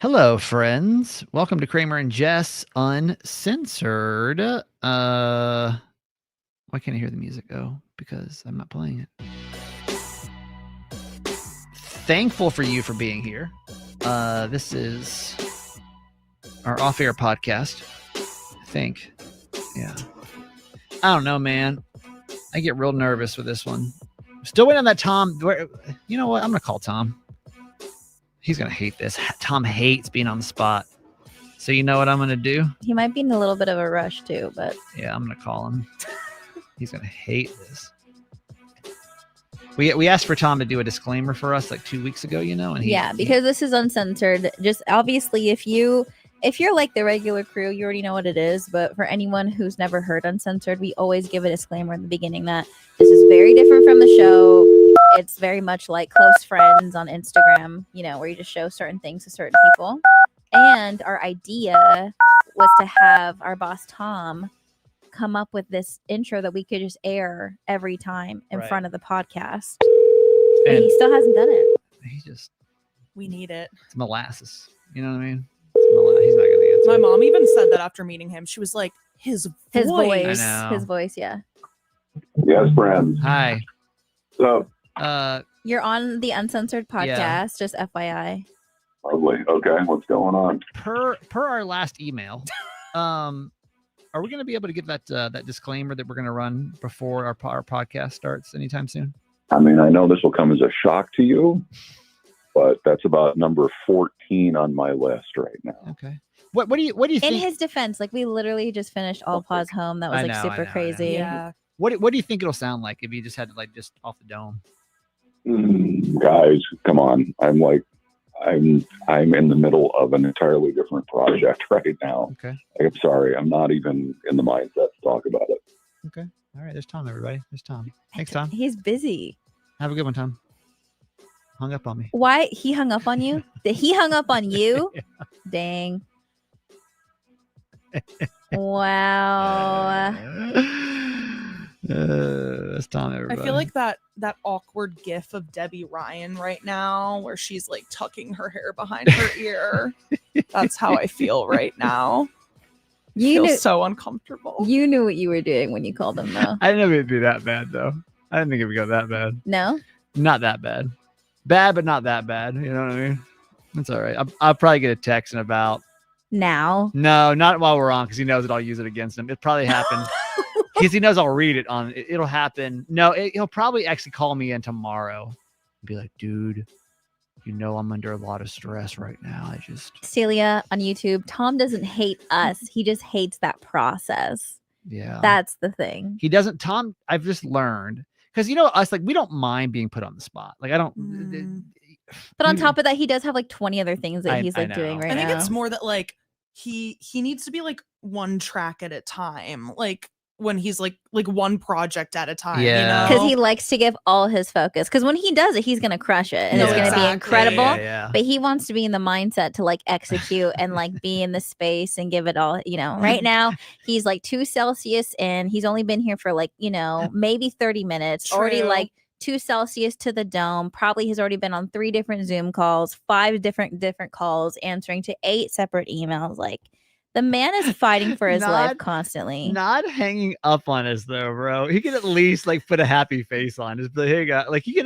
Hello, friends. Welcome to Kramer and Jess Uncensored. Why can't I hear the music? Oh, because I'm not playing it. Thankful for you for being here. This is our off-air podcast, I think. Yeah. I don't know, man. I get real nervous with this one. Still waiting on that Tom. You know what? I'm going to call Tom. He's going to hate this. Tom hates being on the spot. So you know what I'm going to do? He might be in a little bit of a rush too, but... Yeah, I'm going to call him. He's going to hate this. We asked for Tom to do a disclaimer for us like 2 weeks ago, and because this is uncensored. Just obviously, if you're like the regular crew, you already know what it is. But for anyone who's never heard Uncensored, we always give a disclaimer in the beginning that this is very different from the show. It's very much like close friends on Instagram, where you just show certain things to certain people. And our idea was to have our boss Tom come up with this intro that we could just air every time in front of the podcast. But he still hasn't done it. We need it. It's molasses. You know what I mean? He's not going to answer. My mom even said that after meeting him. She was like, his voice. His voice, yeah. Yes, friends. Hi. So, you're on the Uncensored podcast, just FYI. lovely. Okay, what's going on? Per our last email, are we going to be able to get that disclaimer that we're going to run before our podcast starts anytime soon? I mean, I know this will come as a shock to you, but that's about number 14 on my list right now. Okay. What do you think? In his defense, like we literally just finished All Pause Home. That was super crazy. Yeah. What do you think it'll sound like if you just had to just off the dome? Guys, come on. I'm in the middle of an entirely different project right now. Okay. I'm sorry. I'm not even in the mindset to talk about it. Okay. All right. There's Tom, everybody. There's Tom. Thanks, Tom. He's busy. Have a good one, Tom. Hung up on me. Why? He hung up on you? He hung up on you? Yeah. Dang. Wow. That's Tom, everybody. I feel like that awkward gif of Debbie Ryan right now where she's like tucking her hair behind her ear. That's how I feel right now. You feel so uncomfortable. You knew what you were doing when you called him, though. I didn't know it'd be that bad, though. I didn't think it would go that bad. No? Not that bad. Bad, but not that bad. You know what I mean? That's all right. I'll probably get a text in about... Now? No, not while we're on, because he knows that I'll use it against him. It probably happened. Because he knows I'll read it on... It'll happen. No, he'll probably actually call me in tomorrow and be like, dude, I'm under a lot of stress right now. Celia on YouTube, Tom doesn't hate us. He just hates that process. Yeah. That's the thing. He doesn't... Tom, I've just learned... Because, us, we don't mind being put on the spot. I don't... But on top of that, he does have 20 other things that he's doing right now. I think it's more that he needs to be one track at a time. When he's like one project at a time. Yeah. Because he likes to give all his focus. Because when he does it, he's going to crush it. And it's going to be incredible. Yeah. But he wants to be in the mindset to execute and be in the space and give it all. Right now, he's 2 Celsius in. He's only been here for maybe 30 minutes. True. Already 2 Celsius to the dome. Probably has already been on 3 different Zoom calls, 5 different calls, answering to 8 separate emails. The man is fighting for his life constantly. Not hanging up on us though, bro. He could at least put a happy face on. Just be like, hey, guy.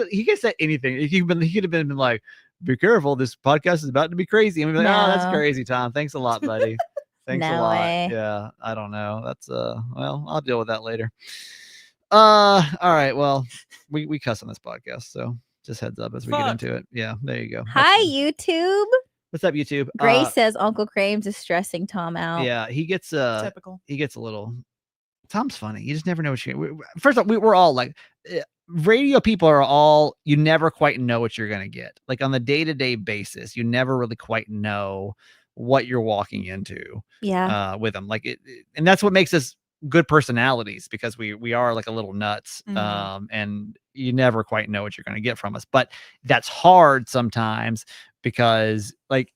He could say anything. He could have been like, be careful. This podcast is about to be crazy. And we'd be like, oh, that's crazy, Tom. Thanks a lot, buddy. Thanks a lot. Way. Yeah, I don't know. That's well, I'll deal with that later. All right. Well, we cuss on this podcast, so just heads up as we get into it. Yeah, there you go. Hi, YouTube. What's up, YouTube? Grace says Uncle Krames is stressing Tom out. Yeah, he gets typical. He gets a little. Tom's funny. You just never know what first of all, we're all radio people are all. You never quite know what you're gonna get. On the day-to-day basis, you never really quite know what you're walking into. Yeah. With them, and that's what makes us good personalities, because we are a little nuts. And you never quite know what you're gonna get from us. But that's hard sometimes. Because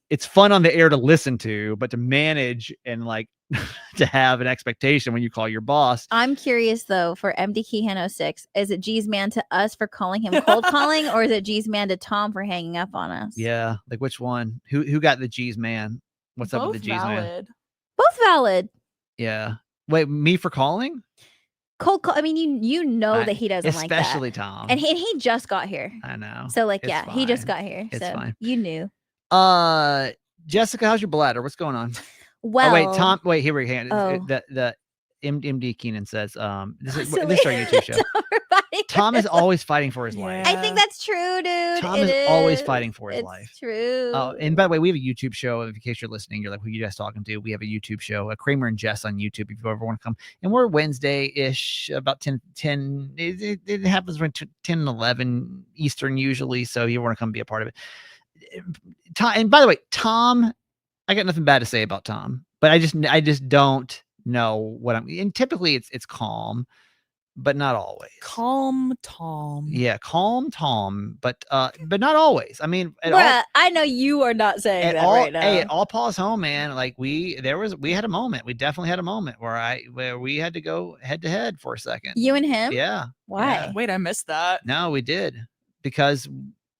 it's fun on the air to listen to, but to manage and to have an expectation when you call your boss. I'm curious though, for MD Keehan 06, is it G's man to us for calling him cold calling, or is it G's man to Tom for hanging up on us? Yeah, like which one? Who got the G's man? What's up Both with the G's man? valid. Both valid. Yeah. Wait, me for calling? Cold call. I mean, you know I- that he doesn't like that. Especially Tom. And he just got here. I know. So like, It's yeah, he just fine. got here. It's so fine. you knew. Jessica, how's your bladder? What's going on? Well, Oh wait, Tom. Wait, here we go. Oh. The MD Keenan says, this is so this is our weird. YouTube show. Tom is always fighting for his Yeah. life. I think that's true, dude. Tom It is always fighting for his It's life. True. Oh, and by the way, we have a YouTube show. In case you're listening, you're like, who you guys talking to? We have a YouTube show, Kramer and Jess on YouTube. If you ever want to come, and we're Wednesday-ish, about 10. It happens around 10 and 11 Eastern usually. So you want to come be a part of it. Tom, and by the way, Tom, I got nothing bad to say about Tom, but I just don't know what I'm. And typically it's calm, but not always. Calm Tom. Yeah, calm Tom, but not always. I mean, Bruh, I know you are not saying that right now. Hey, at all pause home, man. Like we had a moment. We definitely had a moment where we had to go head to head for a second. You and him? Yeah. Why? Yeah. Wait, I missed that. No, we did because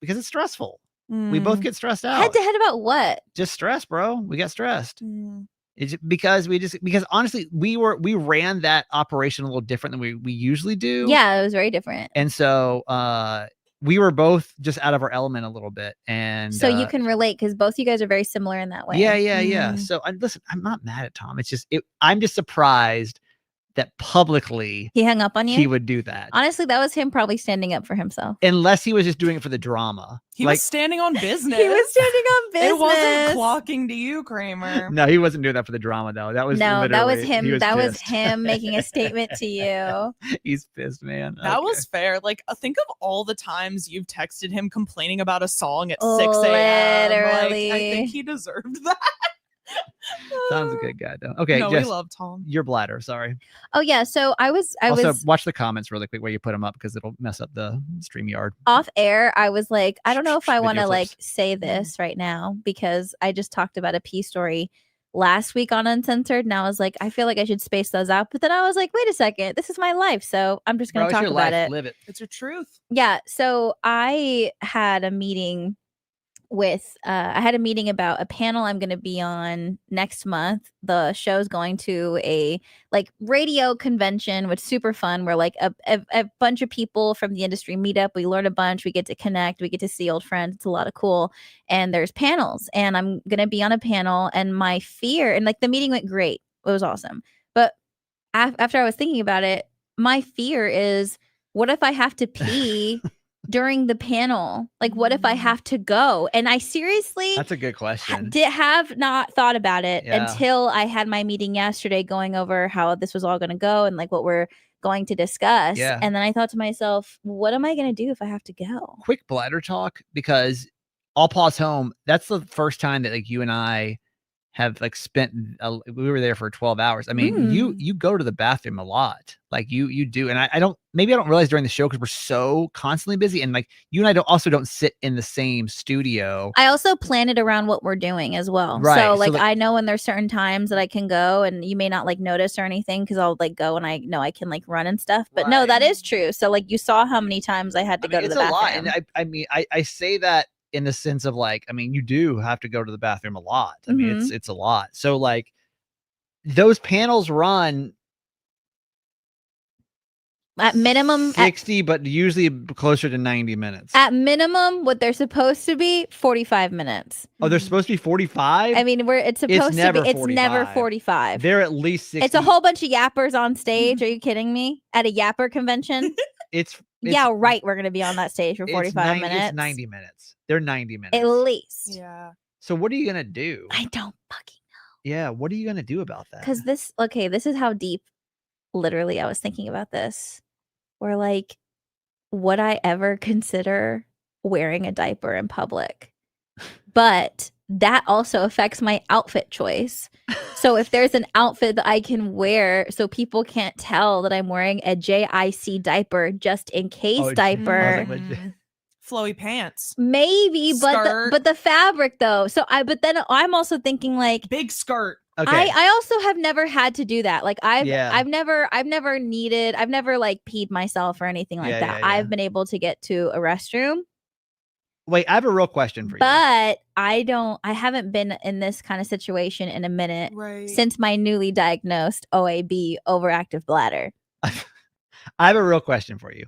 it's stressful. We both get stressed out. Head to head about what? Just stress, bro. We got stressed. Mm. It's because honestly we ran that operation a little different than we usually do. Yeah, it was very different. And so we were both just out of our element a little bit. And So you can relate because both you guys are very similar in that way. Yeah. Mm. So listen, I'm not mad at Tom. It's just I'm just surprised that publicly He hung up on you? he would do that. Honestly, that was him probably standing up for himself. Unless he was just doing it for the drama. He was standing on business. He was standing on business. It wasn't clocking to you, Kramer. No, he wasn't doing that for the drama though. That was No, that was literally- him. he was That was pissed. him making a statement to you. He's pissed, man. That Okay. was fair. Like, think of all the times you've texted him complaining about a song at 6 a.m. Literally. Like, I think he deserved that. Tom's a good guy though. Okay, No, Jess, we love Tom. your bladder. Sorry. Oh yeah, so I was Watch the comments really quick where you put them up because it'll mess up the StreamYard. off air. I was like, I don't know if I Video want to clips. like say this right now because I just talked about a P story last week on Uncensored, and I was like, I feel like I should space those out. But then I was like, wait a second, this is my life, so I'm just gonna Bro, it's talk your about life. it. Live it. It's your truth. Yeah, so I had a meeting with about a panel I'm going to be on next month. The show's going to a like radio convention, which is super fun. Where like a bunch of people from the industry meet up. We learn a bunch. We get to connect. We get to see old friends. It's a lot of cool. And there's panels, and I'm going to be on a panel. And my fear, and like the meeting went great. It was awesome. But after I was thinking about it, my fear is, what if I have to pee during the panel? Like, what if I have to go? And I seriously That's a good question. have not thought about it Yeah. until I had my meeting yesterday going over how this was all going to go and like what we're going to discuss. Yeah. And then I thought to myself, what am I going to do if I have to go? Quick bladder talk, because I'll pause home. That's the first time that like you and I have like spent we were there for 12 hours. I mean, you go to the bathroom a lot. Like you do. And I don't realize during the show because we're so constantly busy, and like you and I don't sit in the same studio. I also plan it around what we're doing as well. Right, So so, like like- I know when there's certain times that I can go, and you may not like notice or anything because I'll like go and I know I can like run and stuff. But no, Right. that is true. So like you saw how many times I had to go to It's the a lot. bathroom. And I mean, I say that in the sense of like, I mean, you do have to go to the bathroom a lot. I mean, Mm-hmm. it's a lot. So like those panels run At minimum, 60, but usually closer to 90 minutes. at minimum, what they're supposed to be 45 minutes. Oh, they're supposed to be 45? I mean, it's supposed to never be. It's never 45. 45. They're at least 60. It's a whole bunch of yappers on stage. Are you kidding me? At a yapper convention? It's Yeah, right. We're gonna be on that stage for it's 45 minutes. It's 90 minutes. They're 90 minutes. At least. Yeah. So what are you going to do? I don't fucking Yeah, what are you going to do about that? because this is how deep literally I was thinking about this. Where like, would I ever consider wearing a diaper in public? But that also affects my outfit choice. So if there's an outfit that I can wear so people can't tell that I'm wearing a JIC diaper just in case Oh, diaper, I was like, what- Flowy pants. maybe, Skirt. but the fabric though. So but then I'm also thinking like, Big skirt. Okay. I also have never had to do that. Like Yeah. I've never like peed myself or anything like Yeah, that. yeah, yeah. I've been able to get to a restroom, Wait, I have a real question for you. but I haven't been in this kind of situation in a minute Right. since my newly diagnosed OAB, overactive bladder. I have a real question for you.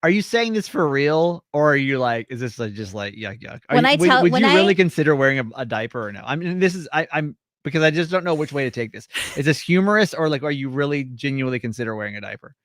Are you saying this for real, or are you like, is this like just like yuck yuck? Would you really consider wearing a diaper or no? I mean, this is I'm because I just don't know which way to take this. Is this humorous, or like, are you really genuinely consider wearing a diaper?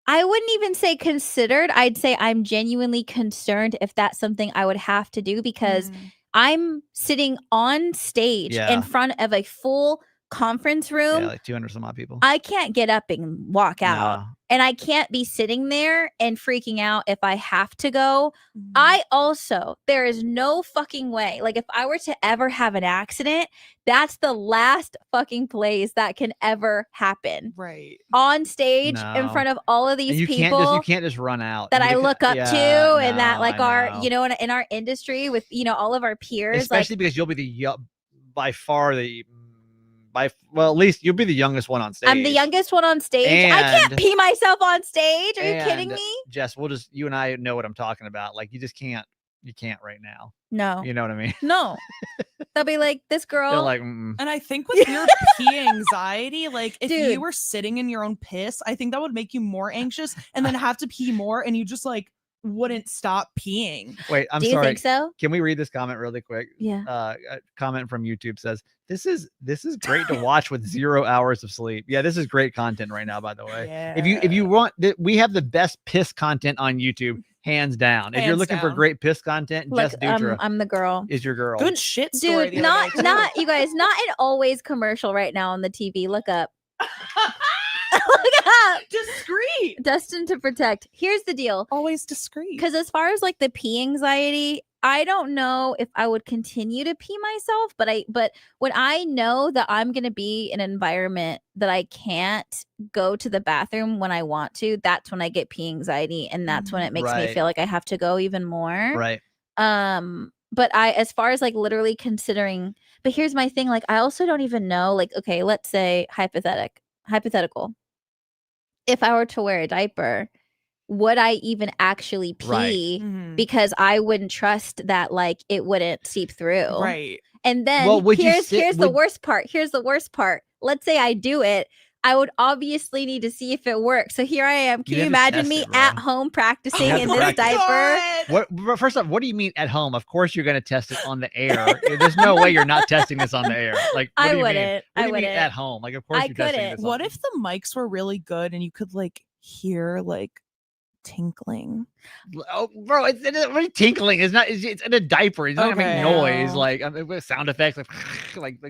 I wouldn't even say considered. I'd say I'm genuinely concerned if that's something I would have to do, because I'm sitting on stage in front of a full conference room. Yeah, like 200 some odd people. I can't get up and walk out. No. And I can't be sitting there and freaking out if I have to go. There is no fucking way. Like, if I were to ever have an accident, that's the last fucking place that can ever happen. Right. On stage in front of all of these people. You can't just run out. That I look up to, and that like in our industry with, all of our peers. Especially because you'll be by far at least you'll be the youngest one on stage. I'm the youngest one on stage. I can't pee myself on stage. Are you kidding me? Jess, you and I know what I'm talking about. Like, you just can't. You can't right now. No. You know what I mean? No. They'll be like, this girl. They're like, And I think with your pee anxiety, like if you were sitting in your own piss, I think that would make you more anxious, and then have to pee more, and you just like wouldn't stop peeing. Wait, I'm sorry. Do you think so? Can we read this comment really quick? Yeah. A comment from YouTube says, This is great to watch with 0 hours of sleep. Yeah, this is great content right now, by the way. Yeah. If you want, we have the best piss content on YouTube, hands down. If you're looking for great piss content, Jess Dutra, I'm the girl. Is your girl. Good shit story. Dude, not you guys, not an always commercial right now on the TV. Look up. Look up. Discreet. Destined to protect. Here's the deal. Always discreet. Because as far as like the pee anxiety, I don't know if I would continue to pee myself, but when I know that I'm going to be in an environment that I can't go to the bathroom when I want to, that's when I get pee anxiety, and that's when it makes me feel like I have to go even more. Right. But as far as like literally considering, but here's my thing, like I also don't even know, like, okay, let's say hypothetical. If I were to wear a diaper, would I even actually pee? Right. Because I wouldn't trust that like it wouldn't seep through. Right. And then here's the worst part. Here's the worst part. Let's say I do it. I would obviously need to see if it works. So here I am. Can you imagine me at home practicing in this diaper? First off, what do you mean at home? Of course you're going to test it on the air. There's no way you're not testing this on the air. Like, I wouldn't. What do you mean at home? Like, of course you're testing this. What if the mics were really good and you could like hear like tinkling? Oh, bro, it's tinkling. It's in a diaper. It's not gonna make noise like sound effects like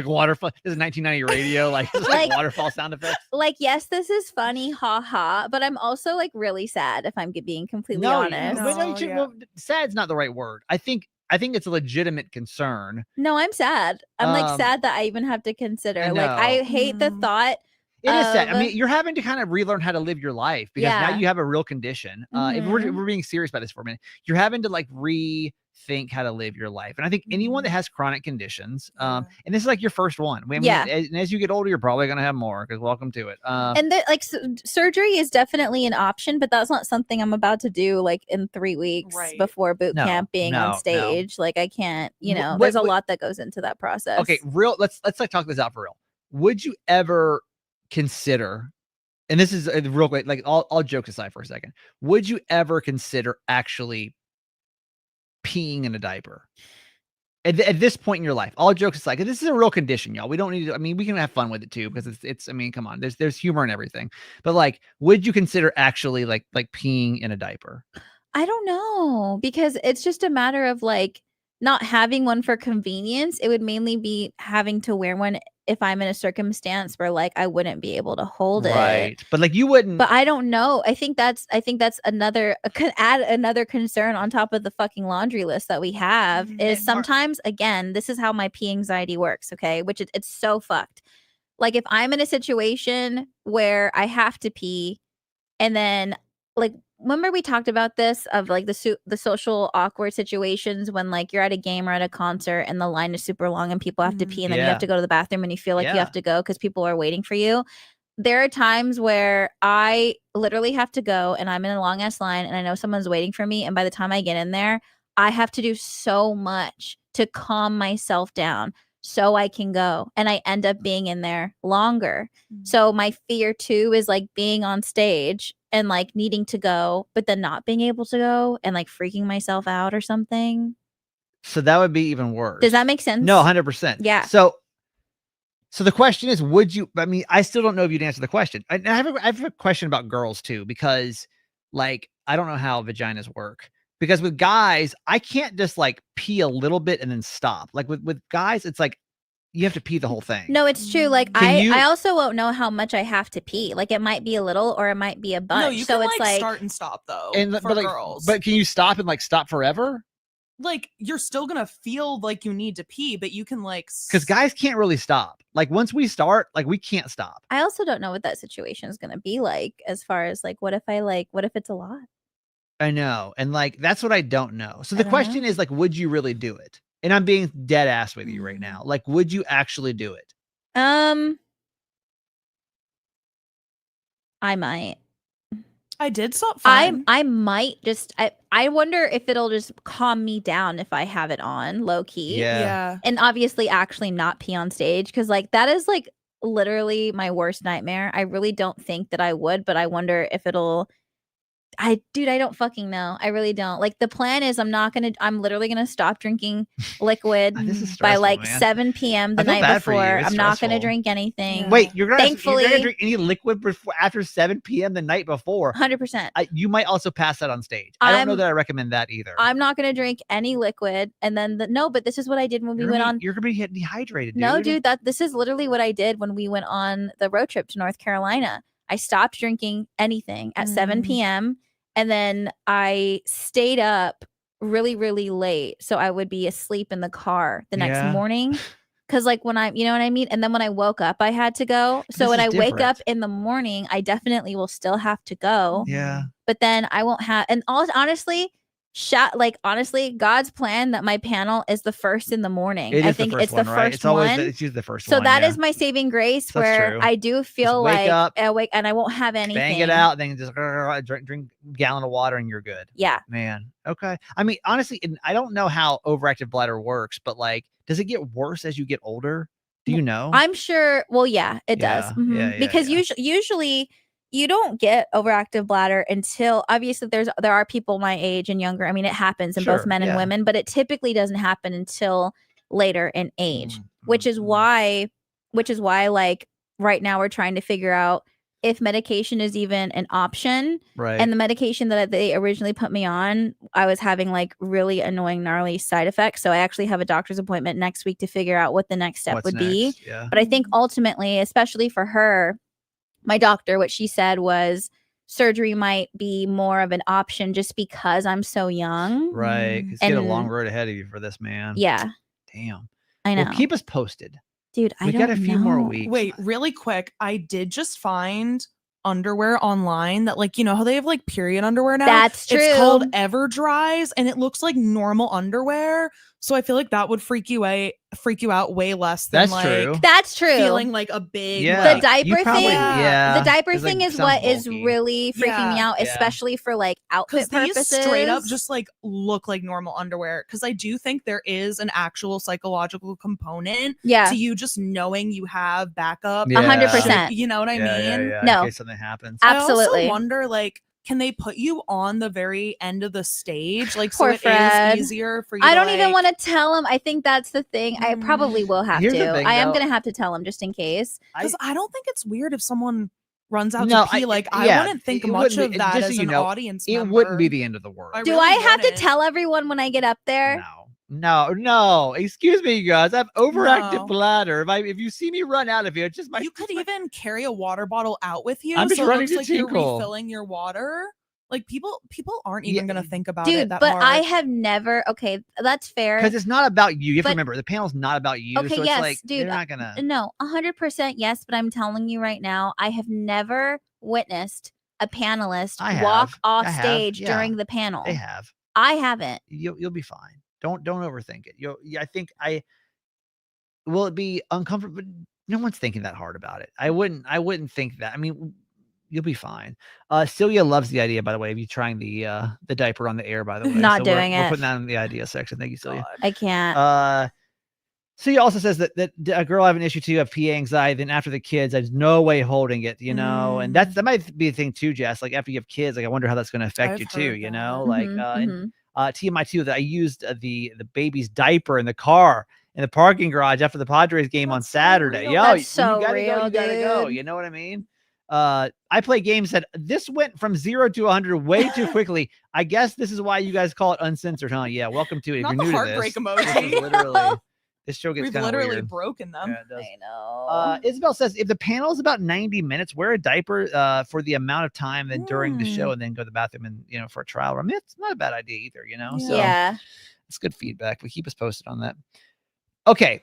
waterfall. This is 1990 radio, like waterfall sound effects. Like, yes, this is funny, haha, but I'm also like really sad if I'm being completely honest. Well, sad's not the right word. I think it's a legitimate concern. No, I'm sad. I'm like sad that I even have to consider. Like, I hate the thought. It is sad. I mean, you're having to kind of relearn how to live your life because now you have a real condition. If we're being serious about this for a minute, you're having to like rethink how to live your life. And I think anyone that has chronic and this is like your first one. I mean, and as you get older, you're probably going to have more, because welcome to it. And surgery is definitely an option, but that's not something I'm about to do like in 3 weeks before boot camp being on stage. Like, I can't, there's a lot that goes into that process. Okay, let's like talk this out for real. Would you ever consider, and this is real quick, like all jokes aside for a second, would you ever consider actually peeing in a diaper at this point in your life? All jokes aside, this is a real condition, y'all. We don't need to, I mean, we can have fun with it too, because it's I mean, come on, there's humor and everything, but like, would you consider actually like peeing in a diaper? I don't know, because it's just a matter of like not having one for convenience. It would mainly be having to wear one if I'm in a circumstance where like I wouldn't be able to hold it. Right. But like you wouldn't. But I don't know. I think that's could add another concern on top of the fucking laundry list that we have is sometimes, again, this is how my pee anxiety works, okay? Which it's so fucked. Like, if I'm in a situation where I have to pee, and then like remember we talked about this of like the social awkward situations when like you're at a game or at a concert and the line is super long and people have to pee and then you have to go to the bathroom and you feel like you have to go because people are waiting for you. There are times where I literally have to go and I'm in a long ass line and I know someone's waiting for me, and by the time I get in there, I have to do so much to calm myself down so I can go, and I end up being in there longer. So my fear too is like being on stage and like needing to go but then not being able to go and like freaking myself out or something. So that would be even worse. Does that make sense? No, 100%. Yeah. So the question is, would you, I mean, I still don't know if you'd answer the question. I have a question about girls too, because like, I don't know how vaginas work, because with guys, I can't just like pee a little bit and then stop. Like with guys, it's like, you have to pee the whole thing. No, it's true. Like I also won't know how much I have to pee. Like it might be a little or it might be a bunch. No, you so can it's like start and stop though. For but girls. But can you stop and like stop forever? Like you're still gonna feel like you need to pee, but you can like, because guys can't really stop. Like once we start, like we can't stop. I also don't know what that situation is gonna be like, as far as like what if it's a lot? I know, and like that's what I don't know. So the question is like, would you really do it? And I'm being dead ass with you right now. Like, would you actually do it? I might. I did stop fine. I might just I wonder if it'll just calm me down if I have it on low key. Yeah. And obviously actually not pee on stage, because like that is like literally my worst nightmare. I really don't think that I would, but I wonder if it'll I don't fucking know. I really don't. Like the plan is I'm literally gonna stop drinking liquid by like 7 p.m. the night before. I'm not gonna drink anything. Wait, you're gonna Thankfully drink any liquid before after 7 p.m. the night before? 100%. You might also pass that on stage. I don't know that I recommend that either. I'm not gonna drink any liquid, and then but this is what I did when we went on. You're gonna be dehydrated, dude. No, dude, this is literally what I did when we went on the road trip to North Carolina. I stopped drinking anything at 7 p.m. and then I stayed up really, really late, so I would be asleep in the car the next morning. Because like when you know what I mean? And then when I woke up, I had to go. So when I wake up in the morning, I definitely will still have to go. Yeah. But then I won't have, and honestly, God's plan that my panel is the first in the morning. I think it's the first one. It's usually the first one. So that is my saving grace, where I do feel like I wake and I won't have anything. Bang it out, then just drink a gallon of water and you're good. Yeah. Man. Okay. I mean, honestly, I don't know how overactive bladder works, but like, does it get worse as you get older? Do you know? I'm sure. Well, yeah, it does. Mm-hmm. Yeah, because usually you don't get overactive bladder until, obviously there are people my age and younger. I mean, it happens in both men and women, but it typically doesn't happen until later in age, which is why like right now we're trying to figure out if medication is even an option. Right. And the medication that they originally put me on, I was having like really annoying, gnarly side effects. So I actually have a doctor's appointment next week to figure out what the next step would be. Yeah. But I think ultimately, especially for her, my doctor, what she said was surgery might be more of an option just because I'm so young. Right. Because you got a long road ahead of you for this, man. Yeah. Damn. I know. Well, keep us posted. Dude, we got a few more weeks. Wait, really quick. I did just find underwear online that, like, you know how they have like period underwear now? That's true. It's called Everdries and it looks like normal underwear. So I feel like that would freak you out way less than That's true. Feeling like a big the diaper thing. Yeah. The diaper thing is what is really freaking me out, especially for like outfit purposes. These straight up just like look like normal underwear. Because I do think there is an actual psychological component to you just knowing you have backup. 100%. You know what I mean? No. In case something happens. Absolutely. I also wonder, like, can they put you on the very end of the stage? Like, Poor so Fred. it is easier for you. I don't even want to tell him. I think that's the thing. I probably will have to. I am going to have to tell him just in case. Because I don't think it's weird if someone runs out to pee. I wouldn't think much of that as an audience member. It wouldn't be the end of the world. Do I have to tell everyone when I get up there? No. Excuse me, you guys. I have overactive bladder. If you see me run out of here, it's just my. You could even carry a water bottle out with you. I'm just running it looks to like you're tinkle. refilling your water. Like people aren't even gonna think about it. Dude, but I have never. Okay, that's fair. Because it's not about you. You have to remember the panel's not about you. Okay, so yes, it's like, dude. They're not gonna. No, 100% yes. But I'm telling you right now, I have never witnessed a panelist I walk have. off I have. stage Yeah. during the panel. They have. I haven't. You'll be fine. Don't overthink it. I think will it be uncomfortable? But no one's thinking that hard about it. I wouldn't think that. I mean, you'll be fine. Celia loves the idea, by the way, of you trying the diaper on the air, by the way. Not so doing we're it. putting that in the idea section. Thank you, Celia. God. I can't. Celia also says that a girl have an issue too of PA anxiety. Then after the kids, there's no way holding it, and that might be a thing too, Jess. Like after you have kids, like I wonder how that's going to affect I've you too. heard that. Like Mhm. and TMI too that I used the baby's diaper in the car in the parking garage after the Padres game on That's so Saturday. real. Yo, That's when so you gotta go, real, you gotta go. dude. You know what I mean? I play games that this went from 0 to 100 way too quickly. I guess this is why you guys call it uncensored, huh? Yeah, welcome to it. If Not you're the new heartbreak to this, emoji. this is literally this show gets We've kind of literally weird. broken them. Yeah, it does. I know. Isabel says if the panel is about 90 minutes, wear a diaper for the amount of time that during the show, and then go to the bathroom and for a trial run. I mean, it's not a bad idea either, So Yeah. it's good feedback. We keep us posted on that. Okay.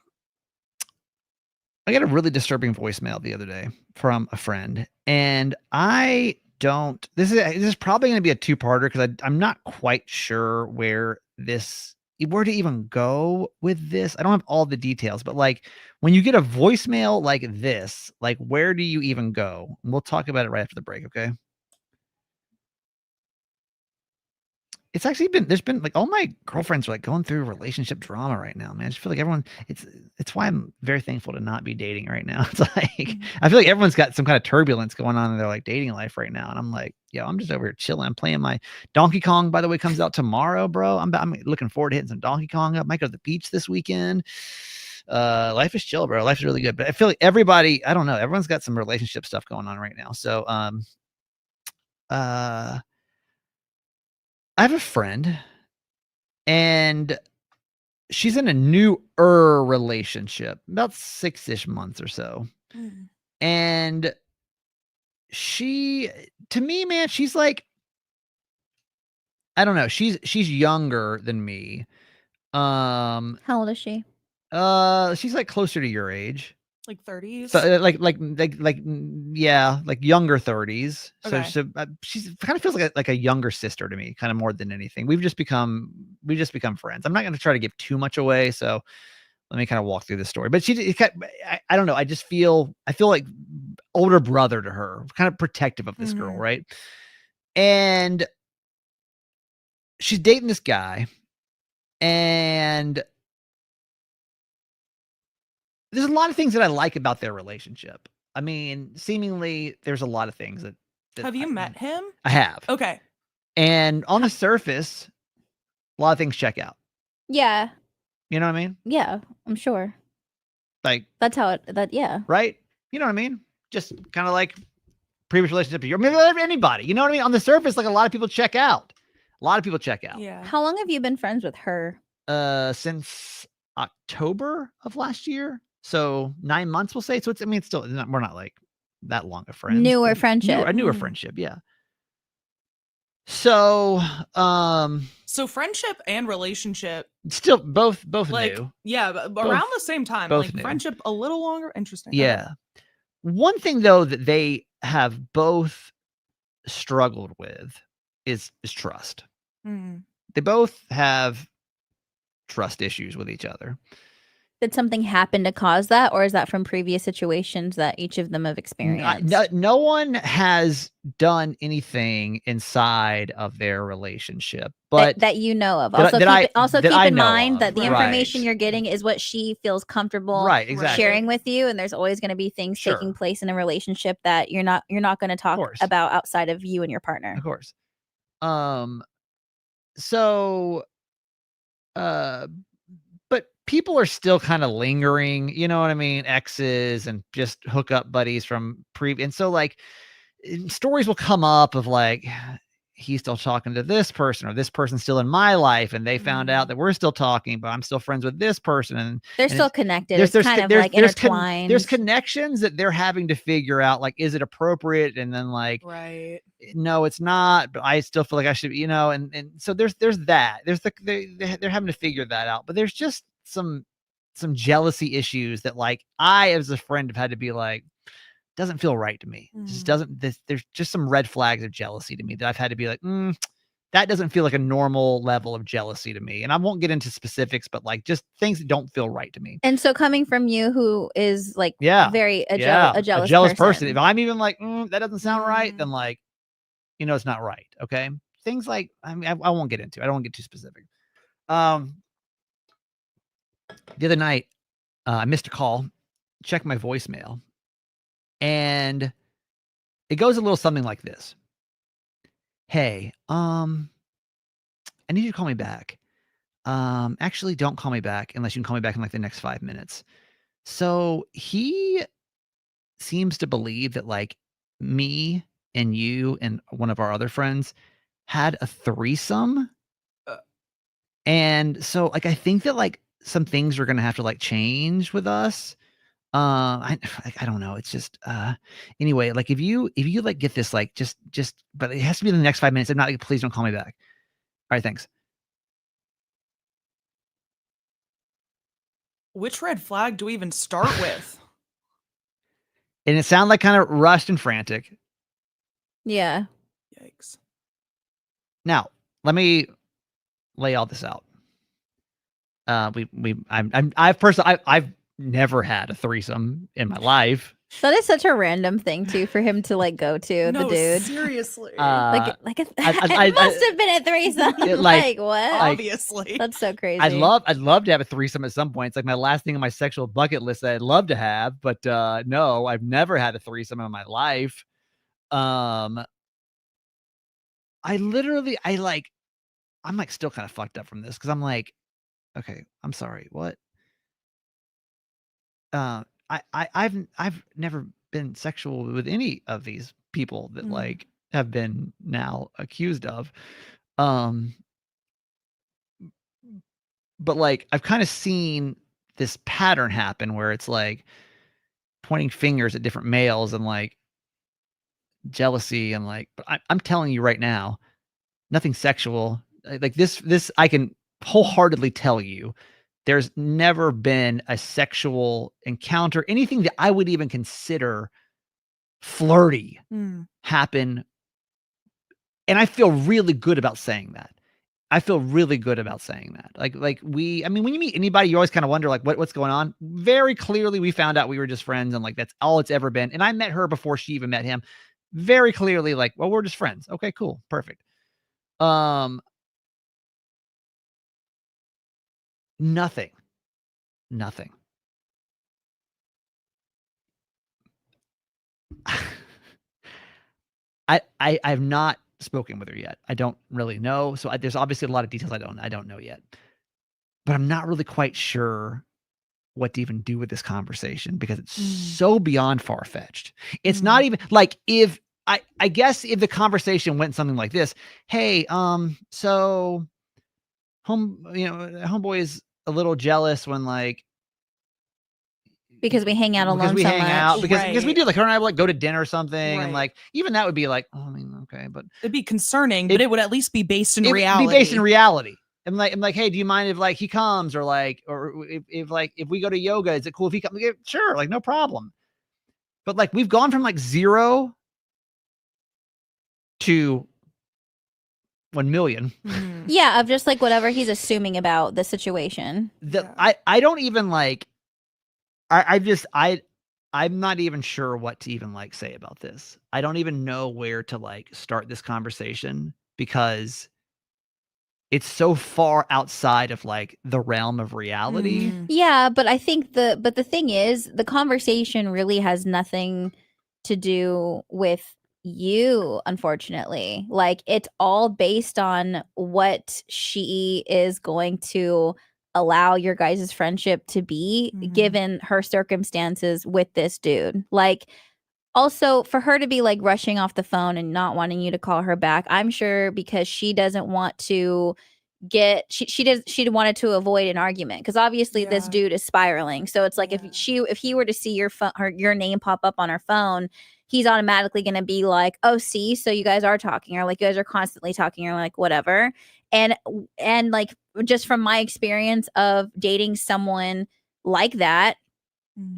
I got a really disturbing voicemail the other day from a friend, and I don't. This is probably going to be a two-parter because I'm not quite sure where to even go with this. I don't have all the details, but like when you get a voicemail like this, like where do you even go? And we'll talk about it right after the break, okay? It's actually there's been like all my girlfriends are like going through relationship drama right now, man. I just feel like everyone, it's why I'm very thankful to not be dating right now. It's like, I feel like everyone's got some kind of turbulence going on in their like dating life right now. And I'm like, I'm just over here chilling. I'm playing my Donkey Kong, by the way, comes out tomorrow, bro. I'm looking forward to hitting some Donkey Kong up. Might go to the beach this weekend. Life is chill, bro. Life is really good. But I feel like everybody, I don't know, everyone's got some relationship stuff going on right now. So, I have a friend, and she's in a newer relationship, about 6-ish months or so. And she, to me, man, she's like, I don't know. She's younger than me. How old is she? She's like closer to your age. Like 30s. So, like yeah, like younger 30s. Okay. So she's kind of feels like a younger sister to me, kind of more than anything. We've just become friends. I'm not going to try to give too much away, so let me kind of walk through the story. But I don't know. I feel like older brother to her, kind of protective of this girl, right? And she's dating this guy, and there's a lot of things that I like about their relationship. I mean, seemingly there's a lot of things that Have you met him? I have. Okay. And on the surface, a lot of things check out. Yeah. You know what I mean? Yeah, I'm sure. Like that's how yeah. Right? You know what I mean? Just kind of like previous relationship, or maybe anybody. You know what I mean? On the surface, like a lot of people check out. Yeah. How long have you been friends with her? Since October of last year. So 9 months, we'll say. So it's still, we're not like that long of friends. Newer friendship. A newer friendship, yeah. So, so friendship and relationship still both like, new. Yeah, around the same time. Both like new. Friendship a little longer. Interesting. Yeah. One thing though that they have both struggled with is trust. They both have trust issues with each other. Did something happen to cause that, or is that from previous situations that each of them have experienced? No one has done anything inside of their relationship, but that you know of. That Also, keep in mind that the Right. information you're getting is what she feels comfortable sharing with you, and there's always going to be things taking place in a relationship that you're not going to talk about outside of you and your partner. Of course. So, but people are still kind of lingering, you know what I mean? Exes and just hookup buddies from and so like stories will come up of like, he's still talking to this person, or this person's still in my life, and they found out that we're still talking, but I'm still friends with this person, and they're still connected. It's kind of like intertwined. There's connections that they're having to figure out, like, is it appropriate? And then like, no, it's not, but I still feel like I should, and so there's that. They're having to figure that out, but there's just some jealousy issues that like I, as a friend, have had to be like, doesn't feel right to me. It just doesn't. There's just some red flags of jealousy to me that I've had to be like, that doesn't feel like a normal level of jealousy to me. And I won't get into specifics, but like just things that don't feel right to me. And so coming from you, who is like very a jealous person. If I'm even like, that doesn't sound right, then like, it's not right. Okay. Things like, I mean, I won't get into it. I don't want to get too specific. The other night, I missed a call, checked my voicemail, and it goes a little something like this. Hey, I need you to call me back. Actually, don't call me back unless you can call me back in like the next 5 minutes. So he seems to believe that like me and you and one of our other friends had a threesome. And so like, I think that like some things are going to have to like change with us. I don't know. It's just, anyway, like if you like get this, like just, but it has to be in the next 5 minutes. If not, like, please don't call me back. All right. Thanks. Which red flag do we even start with? And it sounded like kind of rushed and frantic. Yeah. Yikes. Now, let me lay all this out. I've never had a threesome in my life. That is such a random thing too for him to like go to the dude. Seriously. It must have been a threesome. Like what? Obviously. That's so crazy. I'd love to have a threesome at some point. It's like my last thing on my sexual bucket list that I'd love to have, but no, I've never had a threesome in my life. I'm like still kind of fucked up from this because I'm like, okay, I'm sorry, what? I've never been sexual with any of these people that like have been now accused of. But like I've kind of seen this pattern happen where it's like pointing fingers at different males and like jealousy and like, but I'm telling you right now, nothing sexual. Like this I can wholeheartedly tell you, there's never been a sexual encounter, anything that I would even consider flirty happen. And I feel really good about saying that. Like I mean, when you meet anybody, you always kind of wonder like what's going on. Very clearly we found out we were just friends and like that's all it's ever been. And I met her before she even met him. Very clearly like, well, we're just friends. Okay, cool. Perfect. Nothing. I've not spoken with her yet. I don't really know. So there's obviously a lot of details I don't know yet. But I'm not really quite sure what to even do with this conversation because it's so beyond far-fetched. It's not even like if I guess if the conversation went something like this, hey, so homeboy is a little jealous when like because we hang out alone so much. Because we do, like her and I would like go to dinner or something, and like even that would be like, oh, I mean, okay, but it'd be concerning, but it would at least be based in reality. Be based in reality. I'm like, hey, do you mind if like he comes or like, or if we go to yoga, is it cool if he comes? Like, sure, like no problem. But like we've gone from like 0 to 1 million. Yeah, of just like whatever he's assuming about the situation. I don't even like. I'm not even sure what to even like say about this. I don't even know where to like start this conversation because it's so far outside of like the realm of reality. Yeah, but I think the thing is the conversation really has nothing to do with you, unfortunately. Like it's all based on what she is going to allow your guys' friendship to be given her circumstances with this dude. Like also for her to be like rushing off the phone and not wanting you to call her back, I'm sure because she doesn't want to she wanted to avoid an argument because obviously this dude is spiraling. So it's like if he were to see your name pop up on her phone, he's automatically going to be like, oh, see, so you guys are talking, or like you guys are constantly talking, or like whatever. And like just from my experience of dating someone like that,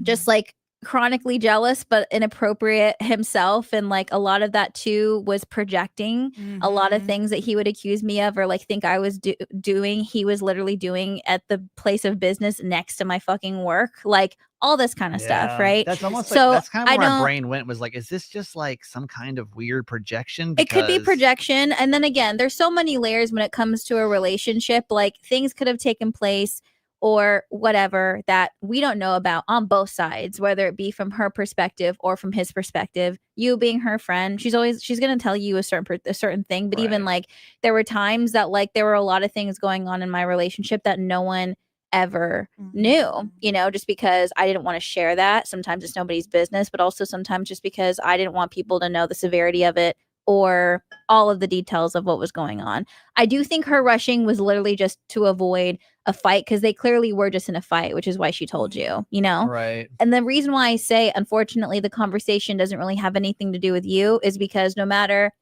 just like chronically jealous but inappropriate himself, and like a lot of that too was projecting. A lot of things that he would accuse me of or like think I was doing, he was literally doing at the place of business next to my fucking work, like all this kind of stuff, right? That's almost So, like that's kind of I where my don't- brain went, was like, is this just like some kind of weird projection? It could be Because- projection. And then again, there's so many layers when it comes to a relationship. Like things could have taken place or whatever that we don't know about on both sides, whether it be from her perspective or from his perspective. You being her friend, she's going to tell you a certain thing. But even like there were times that like there were a lot of things going on in my relationship that no one ever knew, you know, just because I didn't want to share that. Sometimes it's nobody's business, but also sometimes just because I didn't want people to know the severity of it or all of the details of what was going on. I do think her rushing was literally just to avoid a fight, because they clearly were just in a fight, which is why she told you, you know? Right. And the reason why I say, unfortunately, the conversation doesn't really have anything to do with you is because no matter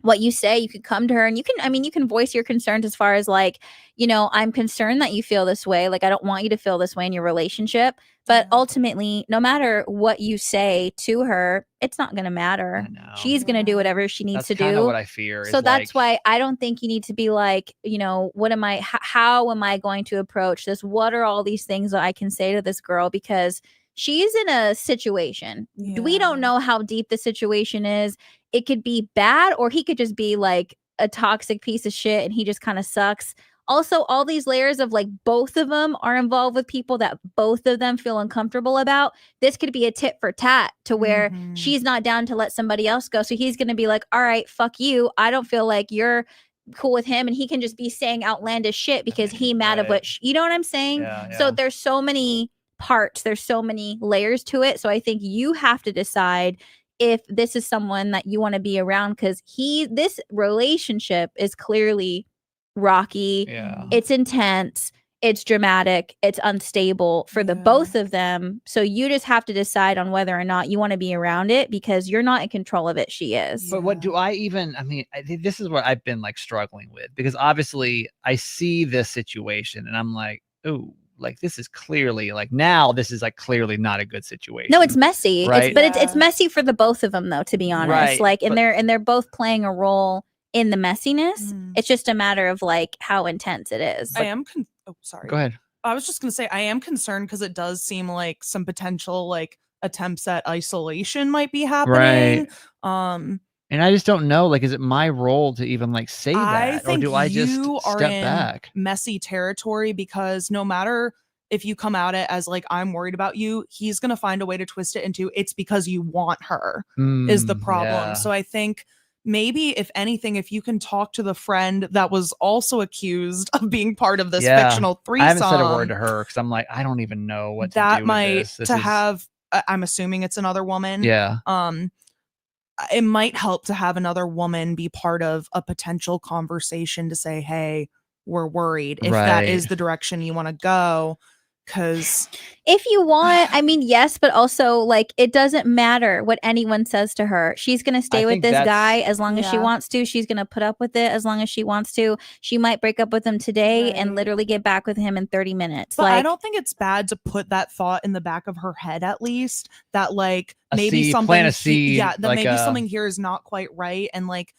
what you say, you could come to her and you can voice your concerns as far as like, you know, I'm concerned that you feel this way. Like, I don't want you to feel this way in your relationship. But ultimately, no matter what you say to her, it's not going to matter. She's going to do whatever she needs to do. That's kind of what I fear. So that's why I don't think you need to be like, you know, how am I going to approach this? What are all these things that I can say to this girl? Because she's in a situation. We don't know how deep the situation is. It could be bad, or he could just be like a toxic piece of shit and he just kind of sucks. Also, all these layers of like both of them are involved with people that both of them feel uncomfortable about. This could be a tit for tat to where she's not down to let somebody else go. So he's going to be like, all right, fuck you. I don't feel like you're cool with him. And he can just be saying outlandish shit because he mad of what, you know what I'm saying? So there's so many parts. There's so many layers to it. So I think you have to decide if this is someone that you want to be around, because this relationship is clearly rocky. It's intense, it's dramatic, it's unstable for the both of them. So you just have to decide on whether or not you want to be around it, because you're not in control of it. She is. But what do I mean, I think this is what I've been like struggling with, because obviously I see this situation and I'm like, oh, like this is clearly like, now this is like clearly not a good situation. No, it's messy, right? It's messy for the both of them though, to be honest. Like, and they're both playing a role in the messiness. It's just a matter of like how intense it is. Sorry. Go ahead. I was just gonna say I am concerned because it does seem like some potential like attempts at isolation might be happening. And I just don't know, like, is it my role to even like say that, or do I just step back? Messy territory, because no matter if you come out it as like, I'm worried about you, he's gonna find a way to twist it into it's because you want her is the problem. So I think maybe if anything, if you can talk to the friend that was also accused of being part of this fictional threesome. I haven't said a word to her because I'm like, I don't even know what that to do might with this. have. I'm assuming it's another woman. Yeah. It might help to have another woman be part of a potential conversation to say, hey, we're worried if that is the direction you want to go. Because if you want, I mean, yes, but also like it doesn't matter what anyone says to her. She's gonna stay with this guy as long as she wants to. She's gonna put up with it as long as she wants to. She might break up with him today and literally get back with him in 30 minutes. But I don't think it's bad to put that thought in the back of her head, at least, that like maybe something something here is not quite right, and like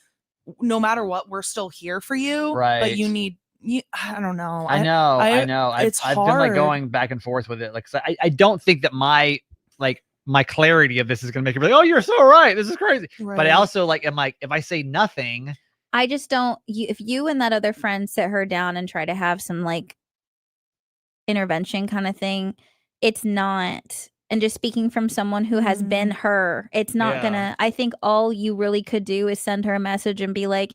no matter what, we're still here for you. But you need. I don't know. I know. It's I've been like going back and forth with it. Like, I don't think that my clarity of this is gonna make it like, oh, you're so right. This is crazy. But I also like, am like, if I say nothing, I just don't. If you and that other friend sit her down and try to have some like intervention kind of thing, it's not. And just speaking from someone who has been her, it's not gonna. I think all you really could do is send her a message and be like,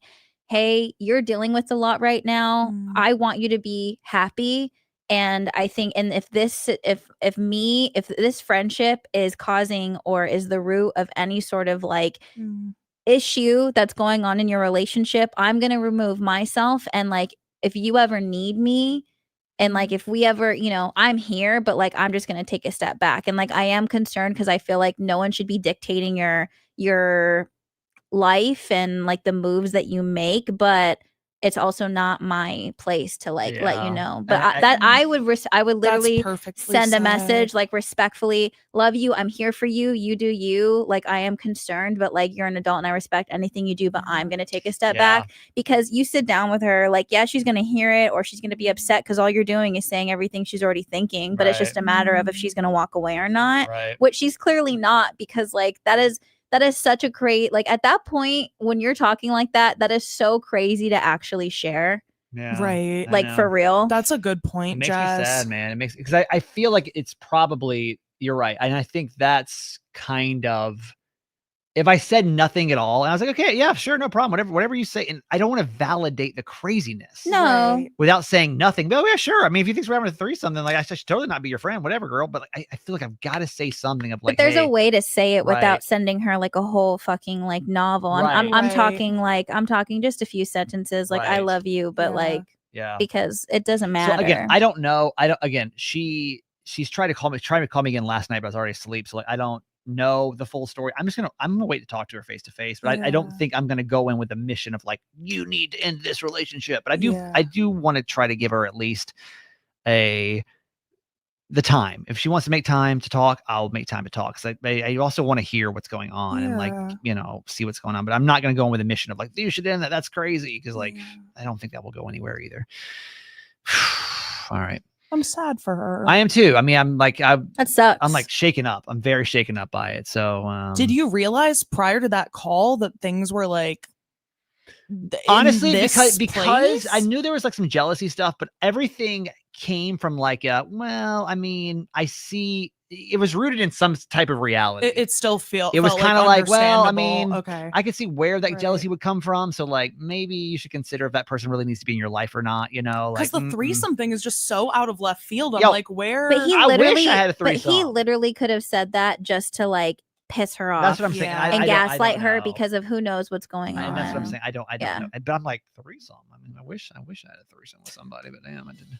hey, you're dealing with a lot right now. I want you to be happy. And I think, and if this friendship is causing or is the root of any sort of like issue that's going on in your relationship, I'm going to remove myself. And like, if you ever need me, and like, if we ever, you know, I'm here, but like, I'm just going to take a step back. And like, I am concerned because I feel like no one should be dictating your life and like the moves that you make, but it's also not my place to like let you Yeah. know. But And I would literally That's perfectly send a said. message like respectfully, love you, I'm here for you, you do you, like I am concerned, but like you're an adult and I respect anything you do, but I'm gonna take a step back, because you sit down with her, like yeah, she's gonna hear it or she's gonna be upset because all you're doing is saying everything she's already thinking, but it's just a matter of if she's gonna walk away or not, which she's clearly not, because like that is such a great, like at that point when you're talking like that, that is so crazy to actually share. Yeah. Right. Like for real. That's a good point, It makes Jess. me sad, man. It makes, because I feel like it's probably, you're right. And I think that's kind of, if I said nothing at all, and I was like, okay, yeah, sure, no problem, whatever you say. And I don't want to validate the craziness. No. Without saying nothing. But oh, yeah, sure. I mean, if you think we're having a threesome, then like I should totally not be your friend, whatever, girl. But like, I feel like I've got to say something of like, but there's hey, a way to say it without sending her like a whole fucking like novel. I'm talking just a few sentences, like I love you, but like because it doesn't matter. So again, I don't know. Again, she's tried to call me again last night, but I was already asleep. So like I don't know the full story. I'm gonna wait to talk to her face to face, but I don't think I'm gonna go in with a mission of like, you need to end this relationship. But I do want to try to give her at least the time. If she wants to make time to talk, I'll make time to talk. So I also want to hear what's going on and like, you know, see what's going on. But I'm not going to go in with a mission of like, you should end that. That's crazy. Because like, I don't think that will go anywhere either. All right. I'm sad for her. I am too. I mean, I'm like, that sucks. I'm like shaken up. I'm very shaken up by it. So did you realize prior to that call that things were like, honestly, because I knew there was like some jealousy stuff, but everything came from like well, I mean, I see it was rooted in some type of reality. It still it was kind of like, well, I mean, okay, I could see where that jealousy would come from. So like, maybe you should consider if that person really needs to be in your life or not, you know, like because the threesome thing is just so out of left field. I'm like, where? But I wish I had a threesome. But he literally could have said that just to like piss her off. That's what I'm saying. And gaslight her because of who knows what's going on. That's what I'm saying. I don't know. But I'm like, threesome. I mean, I wish I had a threesome with somebody, but damn, I didn't.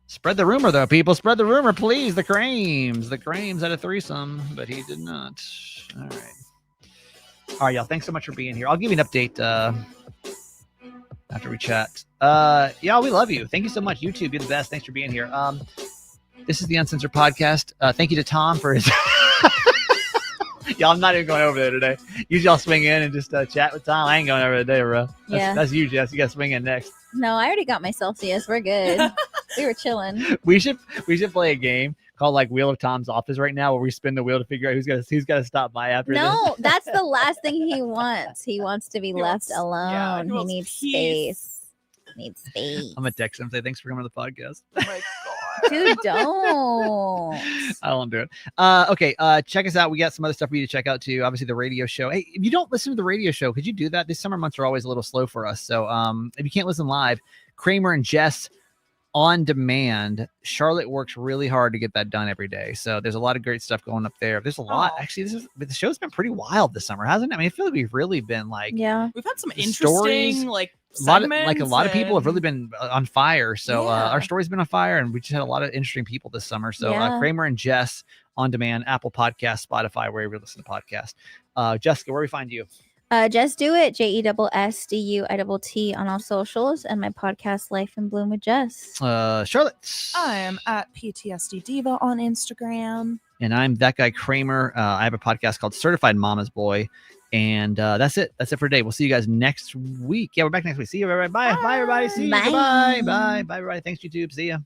Spread the rumor, though, people. Spread the rumor, please. The Krames had a threesome, but he did not. All right, y'all. Thanks so much for being here. I'll give you an update after we chat. Y'all, we love you. Thank you so much. YouTube, you're the best. Thanks for being here. This is the Uncensored Podcast. Thank you to Tom for his... Y'all, I'm not even going over there today. Usually I'll swing in and just chat with Tom. I ain't going over today, bro. That's you, Jess. You got to swing in next. No, I already got my Celsius. We're good. We were chilling. We should play a game called like Wheel of Tom's Office right now, where we spin the wheel to figure out who's got to stop by after. No, that's the last thing he wants. He wants to be left alone. He needs space. I'm gonna text him and say thanks for coming to the podcast. Oh my god. Dude, don't. I won't do it. Okay. Check us out. We got some other stuff for you to check out too. Obviously, the radio show. Hey, if you don't listen to the radio show, could you do that? These summer months are always a little slow for us. So, if you can't listen live, Kramer and Jess on demand. Charlotte works really hard to get that done every day. So there's a lot of great stuff going up there. There's a lot. Actually, the show's been pretty wild this summer, hasn't it? I mean, I feel like we've really been like, we've had some interesting stories, like a lot of people have really been on fire. So our story's been on fire, and we just had a lot of interesting people this summer. So Kramer and Jess on demand, Apple Podcasts, Spotify, wherever you listen to podcasts. Jessica, where do we find you? Just do it. JESSDUITT on all socials, and my podcast Life in Bloom with Jess. Charlotte. I am at PTSD Diva on Instagram. And I'm that guy Kramer. I have a podcast called Certified Mama's Boy. And that's it. That's it for today. We'll see you guys next week. Yeah, we're back next week. See you, everybody. Bye. Bye, everybody. See you. Bye. Bye. Bye. Bye, everybody. Thanks, YouTube. See ya.